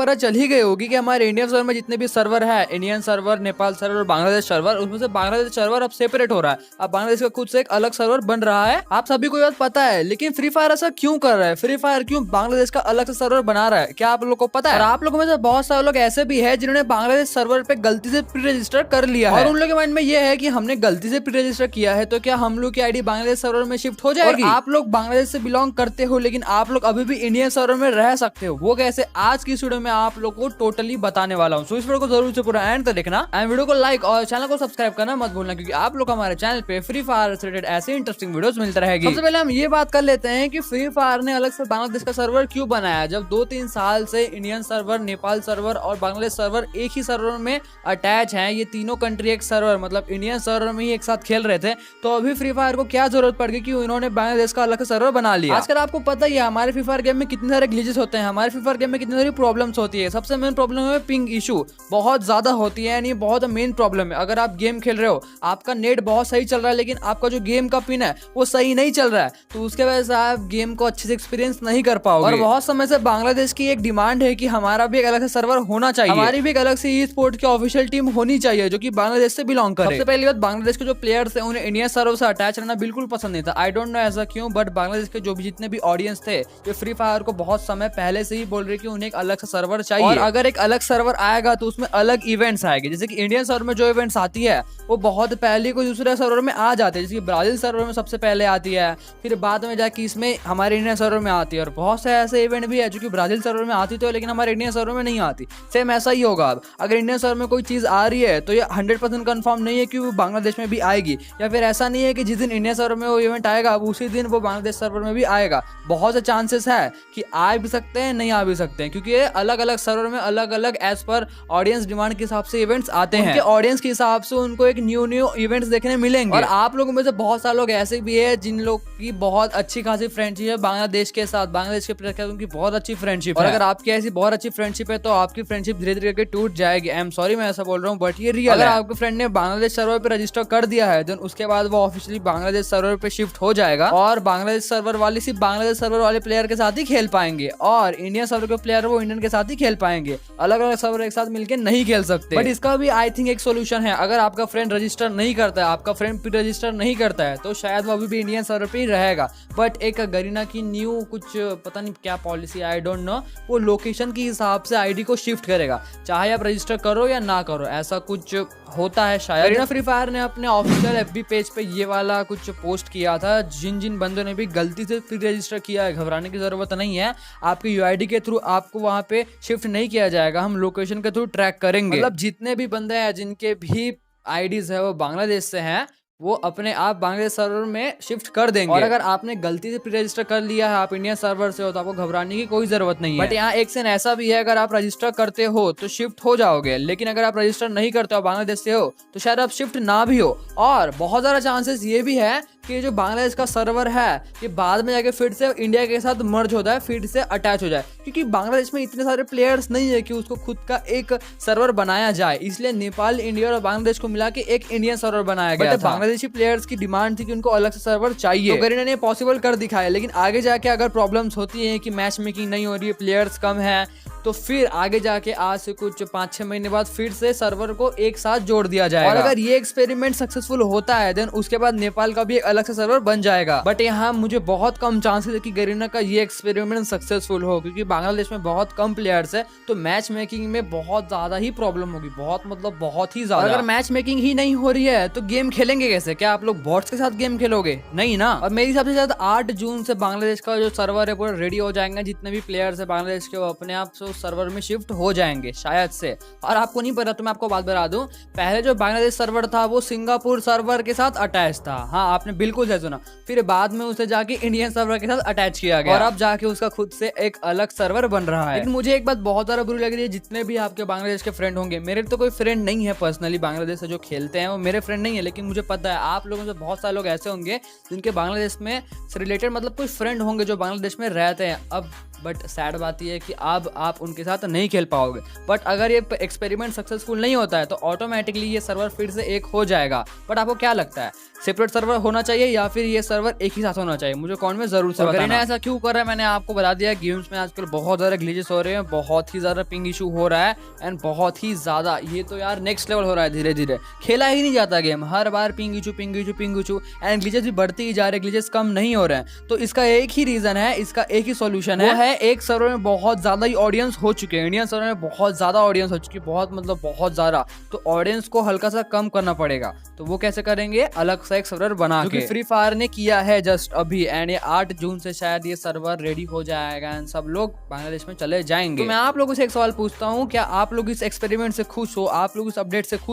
पता चल ही गई होगी कि हमारे इंडियन सर्वर में जितने भी सर्वर है, इंडियन सर्वर, नेपाल सर्वर और बांग्लादेश सर्वर, उसमें से बांग्लादेश सर्वर अब सेपरेट हो रहा है। अब बांग्लादेश का खुद से एक अलग सर्वर बन रहा है। आप सभी को बात पता है, लेकिन फ्री फायर ऐसा क्यों कर रहा है? फ्री फायर क्यों बांग्लादेश का अलग से सर्वर बना रहा है? क्या आप लोगों को पता है? और आप लोगों में से बहुत सारे लोग ऐसे भी है जिन्होंने बांग्लादेश सर्वर पे गलती से प्री रजिस्टर कर लिया है और उन लोगों के माइंड में ये है कि हमने गलती से प्री रजिस्टर किया है तो क्या हम लोग की आईडी बांग्लादेश सर्वर में शिफ्ट हो जाएगी? आप लोग बांग्लादेश से बिलोंग करते हो लेकिन आप लोग अभी भी इंडियन सर्वर में रह सकते हो। वो कैसे? आज की वीडियो में आप लोग को टोटली बताने वाला हूँ। सो इस वीडियो को जरूर से पूरा एंड तक देखना एंड वीडियो को लाइक और चैनल को सब्सक्राइब करना मत भूलना, क्योंकि आप लोग हमारे चैनल पे फ्री फायर से रिलेटेड ऐसे इंटरेस्टिंग वीडियोस मिलते रहेगी। सबसे पहले हम ये बात कर लेते हैं कि फ्री फायर ने अलग से बांग्लादेश का सर्वर क्यों बनाया। जब 2-3 साल से इंडियन सर्वर, नेपाल सर्वर और बांग्लादेश सर्वर एक ही सर्वर में अटैच हैं, ये तीनों कंट्री एक सर्वर मतलब इंडियन सर्वर में ही एक साथ खेल रहे थे, तो अभी फ्री फायर को क्या जरूरत पड़ गई कि इन्होंने बांग्लादेश का अलग से सर्वर बना लिया। आजकल आपको पता ही है हमारे फ्री फायर गेम में कितने सारे ग्लिचेस होते हैं, हमारे फ्री फायर गेम में कितनी सारी प्रॉब्लम्स होती है। सबसे मेन प्रॉब्लम है पिंग इशू, बहुत ज्यादा होती है, यानी बहुत मेन प्रॉब्लम है। अगर आप गेम खेल रहे हो, आपका नेट बहुत सही चल रहा है, लेकिन आपका जो गेम का पिन है वो सही नहीं चल रहा है, तो उसके वजह से आप गेम को अच्छे से एक्सपीरियंस नहीं कर पाओगे। और बहुत समय से बांग्लादेश की एक डिमांड है कि हमारा भी एक अलग से सर्वर होना चाहिए, हमारी भी एक अलग से ई स्पोर्ट की ऑफिशियल टीम होनी चाहिए जो कि बांग्लादेश से बिलोंग करे। सबसे पहली बात, बांग्लादेश के जो प्लेयर्स थे उन्हें इंडियन सर्वर से अटैच रहना बिल्कुल पसंद नहीं था। आई डोंट नो ऐसा क्यों, बट बांग्लादेश के जो भी जितने भी ऑडियंस थे ये फ्री फायर को बहुत समय पहले से ही बोल रहे कि उन्हें एक अलग से सर्वर चाहिए, और अगर एक अलग सर्वर आएगा तो उसमें अलग इवेंट्स आएंगे। जैसे कि इंडियन सर्वर में जो इवेंट्स आती है वो बहुत पहले कोई दूसरे सर्वर में आ जाते हैं, जैसे कि ब्राजील सर्वर में सबसे पहले आती है, फिर बाद में जाके इसमें हमारे इंडियन सर्वर में आती है। और बहुत से ऐसे इवेंट भी है जो कि ब्राजील सर्वर में आती तो लेकिन हमारे इंडियन सर्वर में नहीं आती। सेम ऐसा ही होगा, अब अगर इंडियन सर्वर में कोई चीज आ रही है तो ये 100% कंफर्म नहीं है कि वो बांग्लादेश में भी आएगी, या फिर ऐसा नहीं है कि जिस दिन इंडियन सर्वर में वो इवेंट आएगा उसी दिन वो बांग्लादेश सर्वर में भी आएगा। बहुत से चांसेस है कि आ भी सकते हैं, नहीं आ भी सकते हैं, क्योंकि अलग अलग सर्वर में अलग अलग एज पर ऑडियंस डिमांड के हिसाब से इवेंट्स आते हैं। उनके ऑडियंस के हिसाब से उनको एक न्यू इवेंट्स देखने मिलेंगे। और आप लोगों में से बहुत सारे लोग ऐसे भी है जिन लोग की बहुत अच्छी खासी फ्रेंडशिप है बांग्लादेश के साथ, बांग्लादेश के प्लेयर के साथ उनकी बहुत अच्छी फ्रेंडशिप है। और अगर आपकी ऐसी बहुत अच्छी फ्रेंडशिप है तो आपकी फ्रेंडशिप धीरे धीरे करके टूट जाएगी। आई एम सॉरी मैं ऐसा बोल रहा हूँ, बट ये रियल है। अगर आपके फ्रेंड ने बांग्लादेश सर्वर पे रजिस्टर कर दिया है देन उसके बाद वो ऑफिशियली बांग्लादेश सर्वर पे शिफ्ट हो जाएगा, और बांग्लादेश सर्वर वाले सिर्फ बांग्लादेश सर्वर वाले प्लेयर के साथ ही खेल पाएंगे, और इंडियन सर्वर के प्लेयर वो इंडियन के साथ ही खेल पाएंगे। अलग अलग सर्वर एक साथ मिलकर नहीं खेल सकते। बट इसका भी आई थिंक एक सोल्यूशन है। अगर आपका फ्रेंड रजिस्टर नहीं करता है, आपका फ्रेंड प्री रजिस्टर नहीं करता है, तो शायद वो अभी भी इंडियन सर्वर पे ही रहेगा। बट एक गरीना की न्यू कुछ पता नहीं क्या पॉलिसी, आई डोंट नो, वो लोकेशन के हिसाब से आईडी को शिफ्ट करेगा, चाहे आप रजिस्टर करो या ना करो, ऐसा कुछ होता है शायद। गरीना फ्री फायर ने अपने ऑफिशियल एफबी पेज पे ये वाला कुछ पोस्ट किया था। जिन बंदों ने भी गलती से प्री रजिस्टर किया है, घबराने की जरूरत नहीं है, आपके यूआईडी के थ्रू आपको वहां पे शिफ्ट नहीं किया जाएगा, हम लोकेशन के थ्रू ट्रैक करेंगे। मतलब जितने भी बंदे हैं जिनके भी आईडीज है वो बांग्लादेश से हैं, वो अपने आप बांग्लादेश सर्वर में शिफ्ट कर देंगे। और अगर आपने गलती से प्री रजिस्टर कर लिया है, आप इंडियन सर्वर से हो, तो आपको घबराने की कोई जरूरत नहीं है। बट यहाँ एक सीन ऐसा भी है, अगर आप रजिस्टर करते हो तो शिफ्ट हो जाओगे, लेकिन अगर आप रजिस्टर नहीं करते हो, बांग्लादेश से हो, तो शायद आप शिफ्ट ना भी हो। और बहुत ज्यादा चांसेस ये भी है कि जो बांग्लादेश का सर्वर है ये बाद में जाके फिर से इंडिया के साथ मर्ज होता है, फिर से अटैच हो जाए, क्योंकि बांग्लादेश में इतने सारे प्लेयर्स नहीं है कि उसको खुद का एक सर्वर बनाया जाए। इसलिए नेपाल, इंडिया और बांग्लादेश को मिला के एक इंडियन सर्वर बनाया गया था। बांग्लादेशी प्लेयर्स की डिमांड थी कि उनको अलग से सर्वर चाहिए, तो गरीना ने पॉसिबल कर दिखाया। लेकिन आगे जाके अगर प्रॉब्लम्स होती है कि मैच मेकिंग नहीं हो रही है, प्लेयर्स कम है, तो फिर आगे जाके आज से कुछ 5-6 महीने बाद फिर से सर्वर को एक साथ जोड़ दिया जाएगा। और अगर ये एक्सपेरिमेंट सक्सेसफुल होता है देन उसके बाद नेपाल का भी एक अलग से सर्वर बन जाएगा। बट यहाँ मुझे बहुत कम चांसेस है कि गरीना का ये एक्सपेरिमेंट सक्सेसफुल हो, क्योंकि बांग्लादेश में बहुत कम प्लेयर्स है, तो मैच मेकिंग में बहुत ज्यादा ही प्रॉब्लम होगी, बहुत मतलब बहुत ही ज्यादा। अगर मैच मेकिंग ही नहीं हो रही है तो गेम खेलेंगे कैसे? क्या आप लोग बॉट्स के साथ गेम खेलोगे? नहीं ना। और मेरे हिसाब से शायद 8 जून से बांग्लादेश का जो सर्वर है पूरा रेडी हो जाएगा, जितने भी प्लेयर्स है बांग्लादेश के वो अपने आप से सर्वर में शिफ्ट हो जाएंगे शायद से। और आपको नहीं पता तो मैं आपको बात बता दूं, पहले जो बांग्लादेश सर्वर था वो सिंगापुर सर्वर के साथ अटैच था। हाँ, आपने बिल्कुल सही सुना। फिर बाद में उसे जाके इंडियन सर्वर के साथ अटैच किया गया, और अब जाके उसका खुद से एक अलग सर्वर बन रहा है। लेकिन मुझे एक बात बहुत ज्यादा बुरी लग रही है, जितने भी आपके बांग्लादेश के फ्रेंड होंगे, मेरे तो कोई फ्रेंड नहीं है पर्सनली बांग्लादेश से जो खेलते हैं, वो मेरे फ्रेंड नहीं है, लेकिन मुझे पता है आप लोगों से बहुत सारे लोग ऐसे होंगे जिनके बांग्लादेश में रिलेटेड मतलब कोई फ्रेंड होंगे जो बांग्लादेश में रहते हैं अब। बट सैड बात यह है कि अब आप उनके साथ नहीं खेल पाओगे। बट अगर ये एक्सपेरिमेंट सक्सेसफुल नहीं होता है तो ऑटोमेटिकली ये सर्वर फिर से एक हो जाएगा। बट आपको क्या लगता है, सेपरेट सर्वर होना चाहिए या फिर ये सर्वर एक ही साथ होना चाहिए, मुझे कमेंट में जरूर से बताना। ऐसा क्यों कर रहा है मैंने आपको बता दिया। गेम्स में आजकल बहुत ज्यादा ग्लिचेस हो रहे हैं, बहुत ही ज्यादा पिंग इशू हो रहा है एंड बहुत ही ज्यादा, ये तो यार नेक्स्ट लेवल हो रहा है। धीरे धीरे खेला ही नहीं जाता game, her bar ping issue and glitches भी बढ़ती ही जा रहे हैं, ग्लिचेस कम नहीं हो रहे हैं। तो इसका एक ही रीजन है, इसका एक ही सॉल्यूशन है एक सर्वर में बहुत ज्यादा ही ऑडियंस हो चुके हैं। इंडियन सर्वर में बहुत ज्यादा ऑडियंस हो चुकी है, बहुत मतलब बहुत ज्यादा। तो ऑडियंस को हल्का सा कम करना पड़ेगा। तो वो कैसे करेंगे, अलग सा एक सर्वर बना के, फ्री फायर ने किया है जस्ट अभी। एंड ये 8 जून से शायद ये सर्वर रेडी हो जाएगा एंड सब लोग बांग्लादेश में चले जाएंगे। तो मैं आप लोगों से एक सवाल पूछता हूँ, क्या आप लोग इस एक्सपेरिमेंट से खुश हो, आप लोग इस अपडेट से खुश